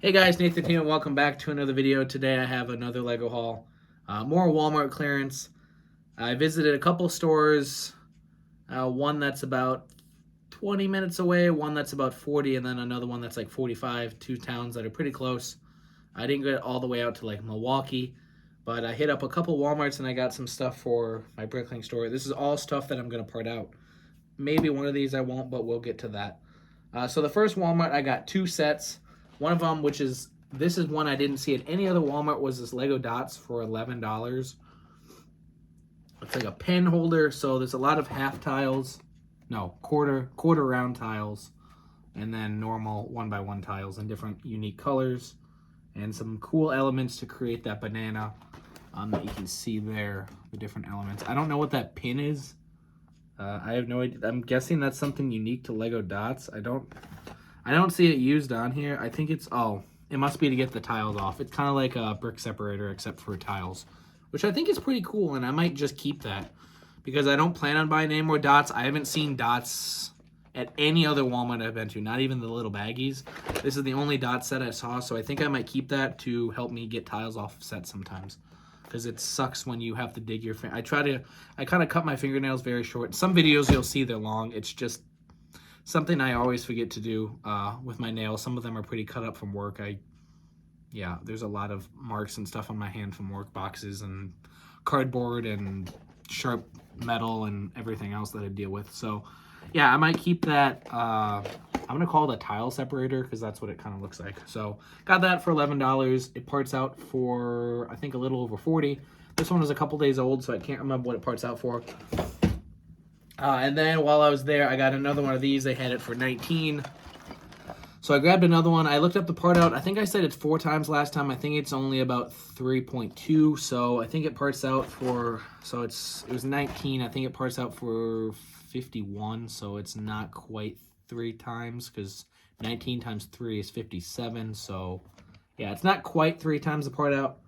Hey guys, Nathan here and welcome back to another video. Today I have another Lego haul. More Walmart clearance. I visited a couple stores, one that's about 20 minutes away, one that's about 40, and then another one that's like 45, two towns that are pretty close. I didn't get all the way out to like Milwaukee, but I hit up a couple Walmarts and I got some stuff for my Bricklink store. This is all stuff that I'm going to part out. Maybe one of these I won't, but we'll get to that. So the first Walmart, I got two sets. One of them, this is one I didn't see at any other Walmart, was this Lego Dots for $11. It's like a pen holder, so there's a lot of half tiles, no, quarter round tiles, and then normal 1x1 tiles in different unique colors, and some cool elements to create that banana that you can see there, the different elements. I don't know what that pin is. I have no idea. I'm guessing that's something unique to Lego Dots. I don't see it used on here. I think it's, it must be to get the tiles off. It's kind of like a brick separator except for tiles, which I think is pretty cool, and I might just keep that because I don't plan on buying any more dots. I haven't seen dots at any other Walmart I've been to, not even the little baggies. This is the only dot set I saw, so I think I might keep that to help me get tiles off set sometimes, because it sucks when you have to dig your finger. I kind of cut my fingernails very short. Some videos you'll see they're long. It's just something I always forget to do with my nails. Some of them are pretty cut up from work. Yeah, there's a lot of marks and stuff on my hand from work boxes and cardboard and sharp metal and everything else that I deal with. So yeah, I might keep that. I'm gonna call it a tile separator because that's what it kind of looks like. So got that for $11. It parts out for, I think, a little over 40. This one was a couple days old, so I can't remember what it parts out for. And then while I was there, I got another one of these. They had it for 19. So I grabbed another one. I looked up the part out. I think I said it's 4 times last time. I think it's only about 3.2. So I think it parts out for, so it was 19. I think it parts out for 51. So it's not quite 3 times because 19 times 3 is 57. So yeah, it's not quite 3 times the part out.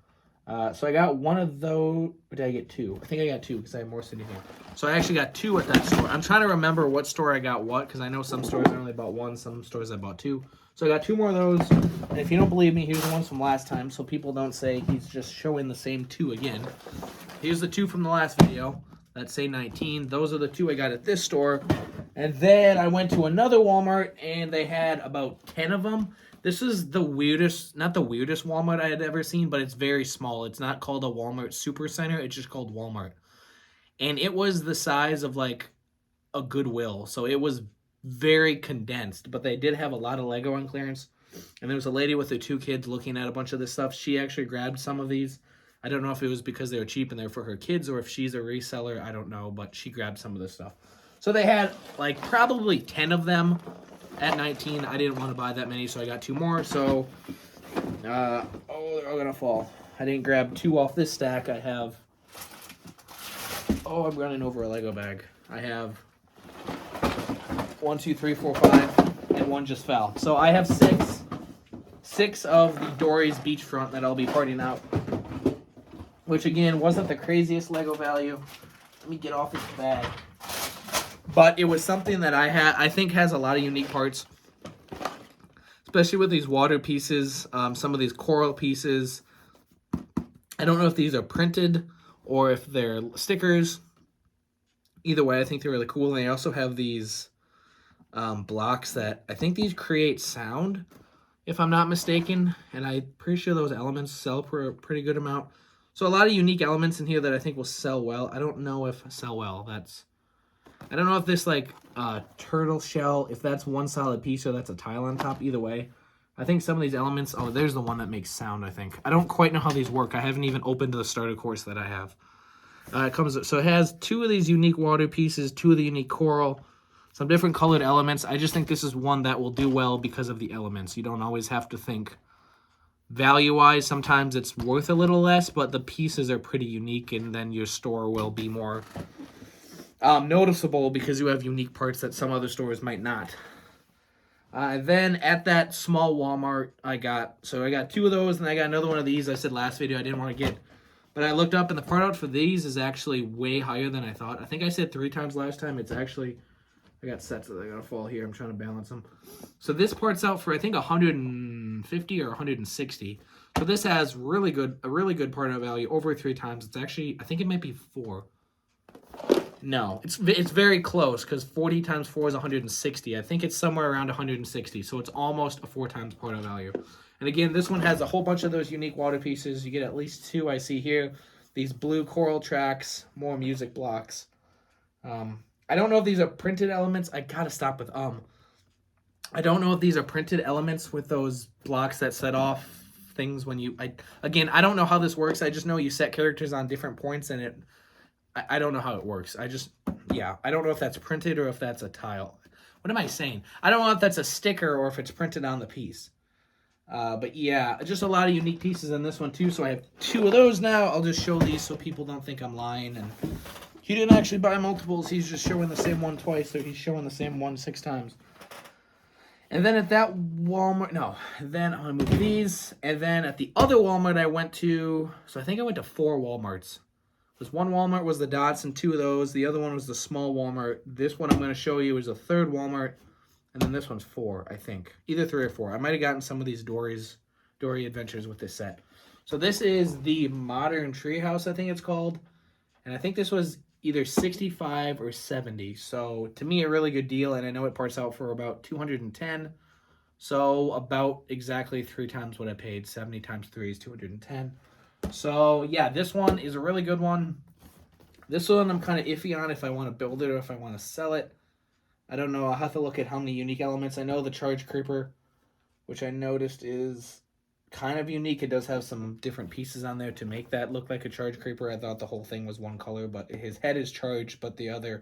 So I got one of those. Or did I get 2? I think I got 2 because I have more sitting here. So I actually got 2 at that store. I'm trying to remember what store I got what, because I know some stores I only bought 1, some stores I bought 2. So I got 2 more of those. And if you don't believe me, here's the ones from last time, so people don't say he's just showing the same 2 again. Here's the 2 from the last video that say 19. Those are the 2 I got at this store. And then I went to another Walmart, and they had about 10 of them. This is the weirdest, not the weirdest Walmart I had ever seen, but it's very small. It's not called a Walmart Super Center. It's just called Walmart. And it was the size of like a Goodwill. So it was very condensed, but they did have a lot of Lego on clearance. And there was a lady with her 2 kids looking at a bunch of this stuff. She actually grabbed some of these. I don't know if it was because they were cheap and they're for her kids or if she's a reseller. I don't know, but she grabbed some of this stuff. So they had like probably 10 of them. At 19, I didn't want to buy that many, so I got 2 more. So, they're all gonna fall. I didn't grab 2 off this stack. I have, I'm running over a Lego bag. I have 1, 2, 3, 4, 5, and 1 just fell. So I have 6 of the Dory's Beachfront that I'll be parting out, which again wasn't the craziest Lego value. Let me get off this bag. But it was something that I think has a lot of unique parts, especially with these water pieces, some of these coral pieces. I don't know if these are printed or if they're stickers. Either way, I think they're really cool. And they also have these blocks that I think these create sound, if I'm not mistaken. And I'm pretty sure those elements sell for a pretty good amount. So a lot of unique elements in here that I think will sell well. I don't know if sell well, I don't know if this like turtle shell, if that's one solid piece or that's a tile on top. Either way, I think some of these elements, there's the one that makes sound, I think. I don't quite know how these work. I haven't even opened the starter course that I have. So it has 2 of these unique water pieces, 2 of the unique coral, some different colored elements. I just think this is one that will do well because of the elements. You don't always have to think value-wise. Sometimes it's worth a little less, but the pieces are pretty unique, and then your store will be more noticeable because you have unique parts that some other stores might not. Then at that small Walmart, I got 2 of those, and I got another one of these. I said last video I didn't want to get, but I looked up, and the part out for these is actually way higher than I thought. I think I said 3 times last time. It's actually I got sets that are going to fall here. I'm trying to balance them. So this part's out for, I think, 150 or 160. So this has a really good part out value over 3 times. It's actually, I think it might be 4. No, it's very close because 40 times 4 is 160. I think it's somewhere around 160. So it's almost a 4 times part out value. And again, this one has a whole bunch of those unique water pieces. You get at least 2 I see here. These blue coral tracks, more music blocks. I don't know if these are printed elements. I gotta stop with I don't know if these are printed elements with those blocks that set off things when you... Again, I don't know how this works. I just know you set characters on different points and it... I don't know how it works. I don't know if that's printed or if that's a tile. What am I saying? I don't know if that's a sticker or if it's printed on the piece. But yeah, just a lot of unique pieces in this one too. So I have 2 of those now. I'll just show these so people don't think I'm lying. And he didn't actually buy multiples. He's just showing the same one twice. So he's showing the same one 6 times. And then at that Walmart, then I'm gonna move these. And then at the other Walmart I went to, so I think I went to 4 Walmarts. This one Walmart was the dots and 2 of those. The other one was the small Walmart. This one I'm going to show you is a 3rd Walmart. And then this one's 4, I think. Either 3 or 4. I might have gotten some of these Dory Adventures with this set. So this is the Modern Treehouse, I think it's called. And I think this was either 65 or 70. So to me, a really good deal. And I know it parts out for about 210. So about exactly 3 times what I paid. 70 times 3 is 210. So, yeah, this one is a really good one. This one I'm kind of iffy on if I want to build it or if I want to sell it. I don't know. I'll have to look at how many unique elements. I know the Charge Creeper, which I noticed is kind of unique. It does have some different pieces on there to make that look like a Charge Creeper. I thought the whole thing was one color, but his head is charged, but the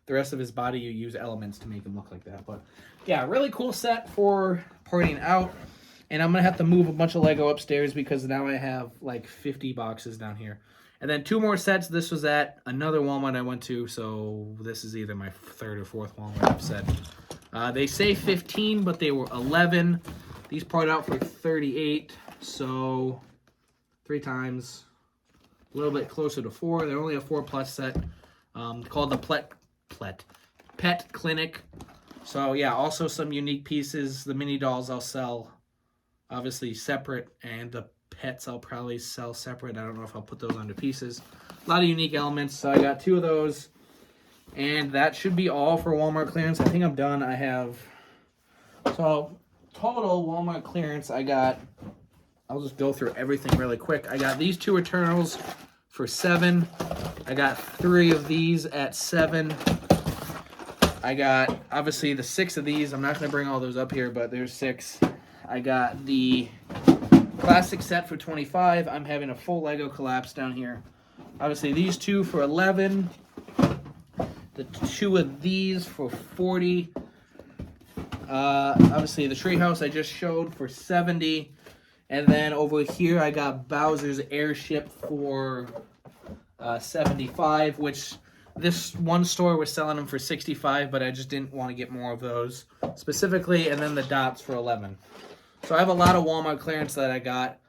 rest of his body, you use elements to make him look like that. But, yeah, really cool set for partying out. And I'm going to have to move a bunch of Lego upstairs because now I have like 50 boxes down here. And then 2 more sets. This was at another Walmart I went to. So this is either my 3rd or 4th Walmart I've said. They say 15, but they were 11. These part out for 38. So 3 times. A little bit closer to 4. They're only a 4+ set. Called the Pet Clinic. So yeah, also some unique pieces. The mini dolls I'll sell obviously separate, and the pets I'll probably sell separate. I don't know if I'll put those onto pieces. A lot of unique elements. So I got 2 of those. And that should be all for Walmart clearance. I think I'm done. I have... So, total Walmart clearance, I got... I'll just go through everything really quick. I got these 2 Eternals for 7. I got 3 of these at 7. I got, obviously, the 6 of these. I'm not going to bring all those up here, but there's 6. I got the classic set for 25. I'm having a full Lego collapse down here. Obviously, these 2 for 11. The 2 of these for 40. Obviously, the treehouse I just showed for 70. And then over here, I got Bowser's airship for 75, which this one store was selling them for 65, but I just didn't want to get more of those specifically. And then the dots for 11. So I have a lot of Walmart clearance that I got.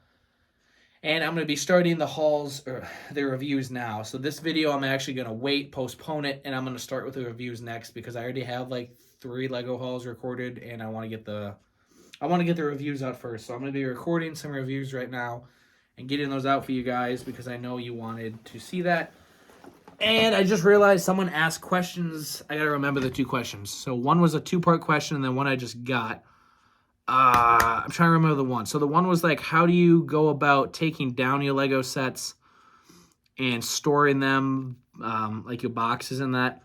And I'm going to be starting the hauls, or the reviews now. So this video, I'm actually going to postpone it, and I'm going to start with the reviews next because I already have like 3 Lego hauls recorded, and I want to get the reviews out first. So I'm going to be recording some reviews right now and getting those out for you guys because I know you wanted to see that. And I just realized someone asked questions. I got to remember the 2 questions. So one was a 2-part question, and then one I just got. I'm trying to remember the one. So the one was like, how do you go about taking down your Lego sets and storing them, like your boxes and that?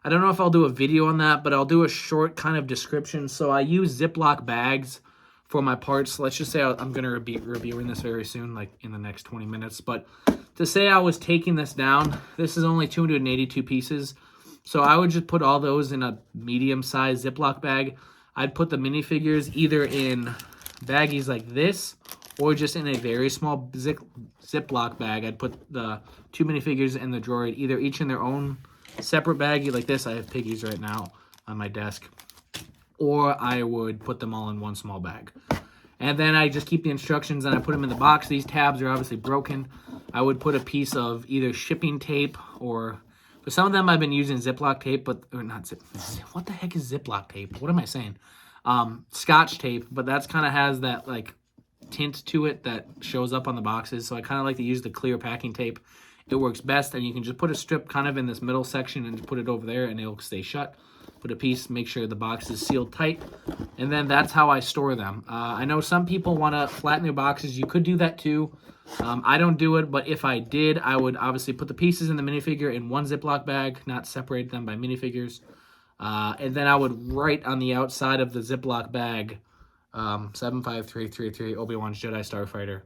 I don't know if I'll do a video on that, but I'll do a short kind of description. So I use Ziploc bags for my parts. Let's just say I'm going to be reviewing this very soon, like in the next 20 minutes. But to say I was taking this down, this is only 282 pieces. So I would just put all those in a medium-sized Ziploc bag. I'd put the minifigures either in baggies like this or just in a very small Ziploc bag. I'd put the 2 minifigures in the drawer, either each in their own separate baggie like this. I have piggies right now on my desk. Or I would put them all in one small bag. And then I just keep the instructions and I put them in the box. These tabs are obviously broken. I would put a piece of either shipping tape or For some of them, I've been using Ziploc tape, or not Zip. What the heck is Ziploc tape? What am I saying? Scotch tape, but that's kind of has that like tint to it that shows up on the boxes. So I kind of like to use the clear packing tape. It works best, and you can just put a strip kind of in this middle section and just put it over there, and it'll stay shut. Put a piece, make sure the box is sealed tight, and then that's how I store them. I know some people want to flatten their boxes. You could do that too. I don't do it, but if I did, I would obviously put the pieces in the minifigure in one Ziploc bag, not separate them by minifigures. And then I would write on the outside of the Ziploc bag, 75333 Obi-Wan's Jedi Starfighter.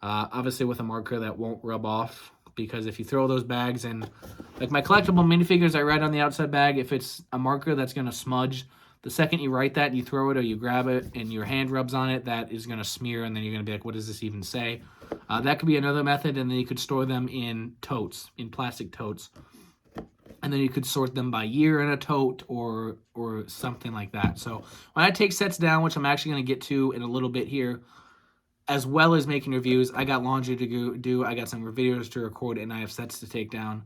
Obviously with a marker that won't rub off, because if you throw those bags in, like my collectible minifigures, I write on the outside bag. If it's a marker that's going to smudge, the second you write that and you throw it or you grab it and your hand rubs on it, that is going to smear, and then you're going to be like, what does this even say? That could be another method, and then you could store them in totes, in plastic totes. And then you could sort them by year in a tote or something like that. So when I take sets down, which I'm actually going to get to in a little bit here, as well as making reviews, I got laundry to do, I got some videos to record, and I have sets to take down.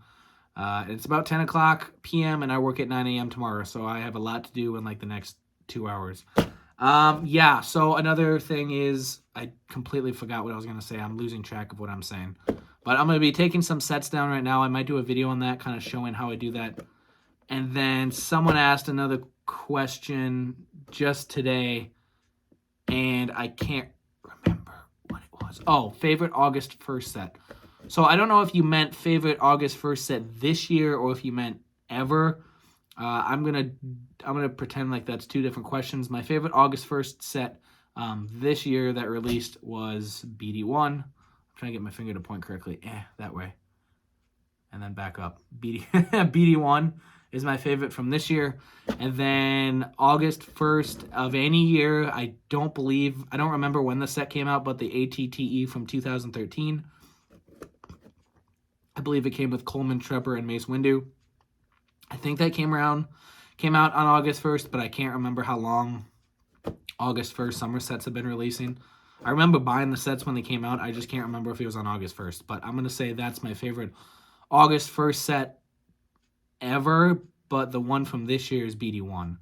It's about 10 o'clock p.m. and I work at 9 a.m. tomorrow, so I have a lot to do in like the next 2 hours. Yeah, so another thing is, I completely forgot what I was going to say. I'm losing track of what I'm saying. But I'm going to be taking some sets down right now. I might do a video on that, kind of showing how I do that. And then someone asked another question just today, and I can't remember what it was. Oh, favorite August 1st set. So I don't know if you meant favorite August 1st set this year or if you meant ever. I'm gonna pretend like that's two different questions. My favorite August 1st set this year that released was BD1. I'm trying to get my finger to point correctly. That way. And then back up. BD1 is my favorite from this year. And then August 1st of any year, I don't remember when the set came out, but the ATTE from 2013. I believe it came with Coleman, Trevor, and Mace Windu. I think that came out on August 1st, but I can't remember how long August 1st summer sets have been releasing. I remember buying the sets when they came out. I just can't remember if it was on August 1st. But I'm going to say that's my favorite August 1st set ever, but the one from this year is BD1.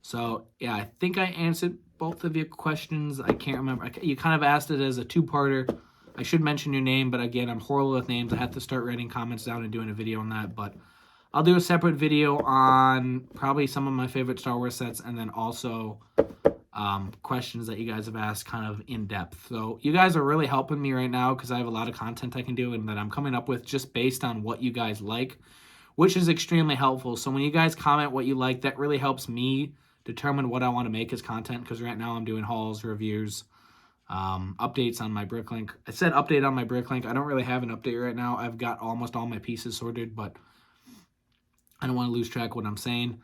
So, yeah, I think I answered both of your questions. I can't remember. You kind of asked it as a two-parter. I should mention your name, but again, I'm horrible with names. I have to start writing comments down and doing a video on that, but I'll do a separate video on probably some of my favorite Star Wars sets, and then also questions that you guys have asked kind of in depth. So you guys are really helping me right now because I have a lot of content I can do and that I'm coming up with just based on what you guys like, which is extremely helpful. So when you guys comment what you like, that really helps me determine what I want to make as content, because right now I'm doing hauls, reviews, updates on my Bricklink. I said update on my Bricklink. I don't really have an update right now. I've got almost all my pieces sorted, but I don't want to lose track of what I'm saying.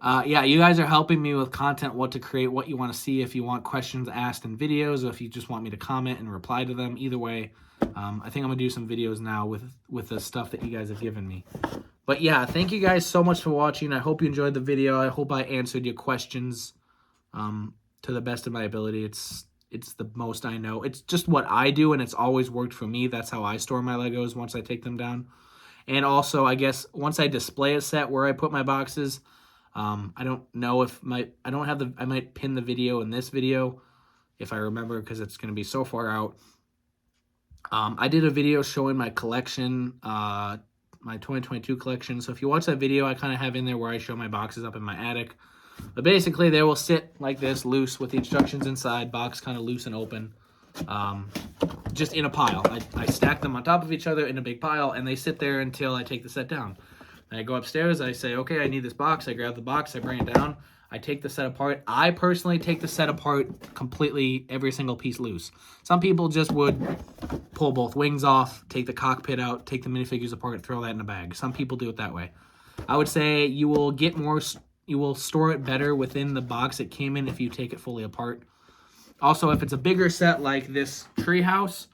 Yeah, you guys are helping me with content, what to create, what you want to see, if you want questions asked in videos, or if you just want me to comment and reply to them. Either way, I think I'm going to do some videos now with the stuff that you guys have given me. But yeah, thank you guys so much for watching. I hope you enjoyed the video. I hope I answered your questions to the best of my ability. It's the most I know. It's just what I do, and it's always worked for me. That's how I store my Legos once I take them down. And also, I guess, once I display a set where I put my boxes, I don't know if I might pin the video in this video if I remember, because it's going to be so far out. I did a video showing my collection, my 2022 collection. So if you watch that video, I kind of have in there where I show my boxes up in my attic. But basically, they will sit like this, loose, with the instructions inside, box kind of loose and open, just in a pile. I stack them on top of each other in a big pile, and they sit there until I take the set down. I go upstairs, I say, okay, I need this box. I grab the box, I bring it down, I take the set apart. I personally take the set apart completely, every single piece loose. Some people just would pull both wings off, take the cockpit out, take the minifigures apart, throw that in a bag. Some people do it that way. I would say you will get more, you will store it better within the box it came in if you take it fully apart. Also, if it's a bigger set like this treehouse,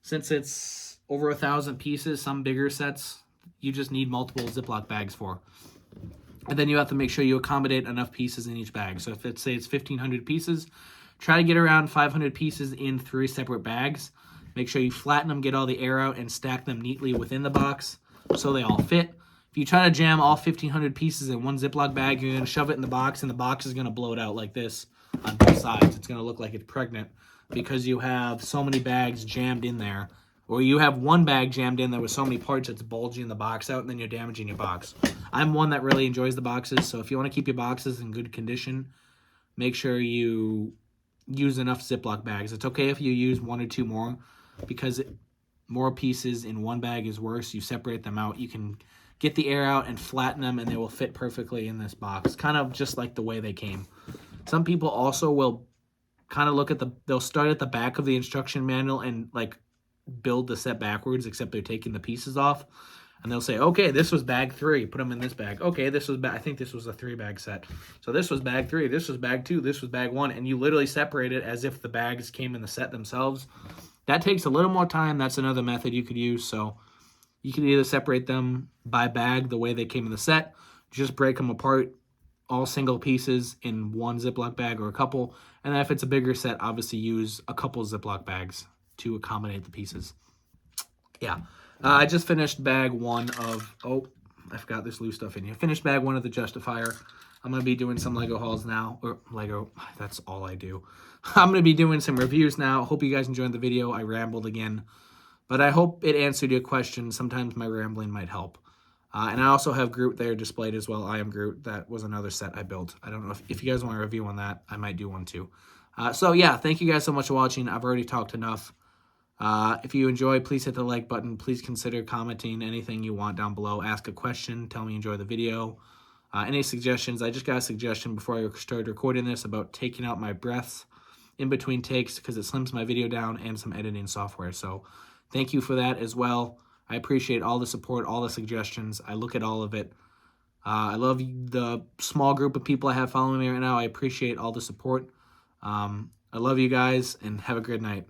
since it's over 1,000 pieces, some bigger sets, you just need multiple Ziploc bags for. And then you have to make sure you accommodate enough pieces in each bag. So if say it's 1,500 pieces, try to get around 500 pieces in 3 separate bags. Make sure you flatten them, get all the air out, and stack them neatly within the box so they all fit. If you try to jam all 1,500 pieces in one Ziploc bag, you're going to shove it in the box, and the box is going to blow it out like this on both sides. It's going to look like it's pregnant because you have so many bags jammed in there. Or you have one bag jammed in there with so many parts it's bulging the box out, and then you're damaging your box. I'm one that really enjoys the boxes, so if you want to keep your boxes in good condition, make sure you use enough Ziploc bags. It's okay if you use 1 or 2 more, because more pieces in one bag is worse. You separate them out, you can get the air out and flatten them, and they will fit perfectly in this box, kind of just like the way they came. Some people also will kind of look at they'll start at the back of the instruction manual and like build the set backwards, except they're taking the pieces off, and they'll say, okay, this was bag 3, put them in this bag. Okay, this was I think this was a 3-bag set, so this was bag 3, this was bag 2, this was bag 1, and you literally separate it as if the bags came in the set themselves. That takes a little more time. That's another method you could use. So you can either separate them by bag the way they came in the set, just break them apart, all single pieces in one Ziploc bag or a couple, and then if it's a bigger set, obviously use a couple Ziploc bags to accommodate the pieces. Yeah. I just finished bag 1 of, oh, I forgot there's loose stuff in here. Finished bag 1 of the Justifier. I'm going to be doing some Lego hauls now, or Lego, that's all I do. I'm going to be doing some reviews now. Hope you guys enjoyed the video. I rambled again, but I hope it answered your question. Sometimes my rambling might help. And I also have Groot there displayed as well. I Am Groot. That was another set I built. I don't know if you guys want a review on that. I might do one too. So yeah, thank you guys so much for watching. I've already talked enough. If you enjoy, please hit the like button. Please consider commenting anything you want down below. Ask a question. Tell me you enjoy the video. Any suggestions? I just got a suggestion before I started recording this about taking out my breaths in between takes because it slims my video down, and some editing software. So thank you for that as well. I appreciate all the support, all the suggestions. I look at all of it. I love the small group of people I have following me right now. I appreciate all the support. I love you guys, and have a good night.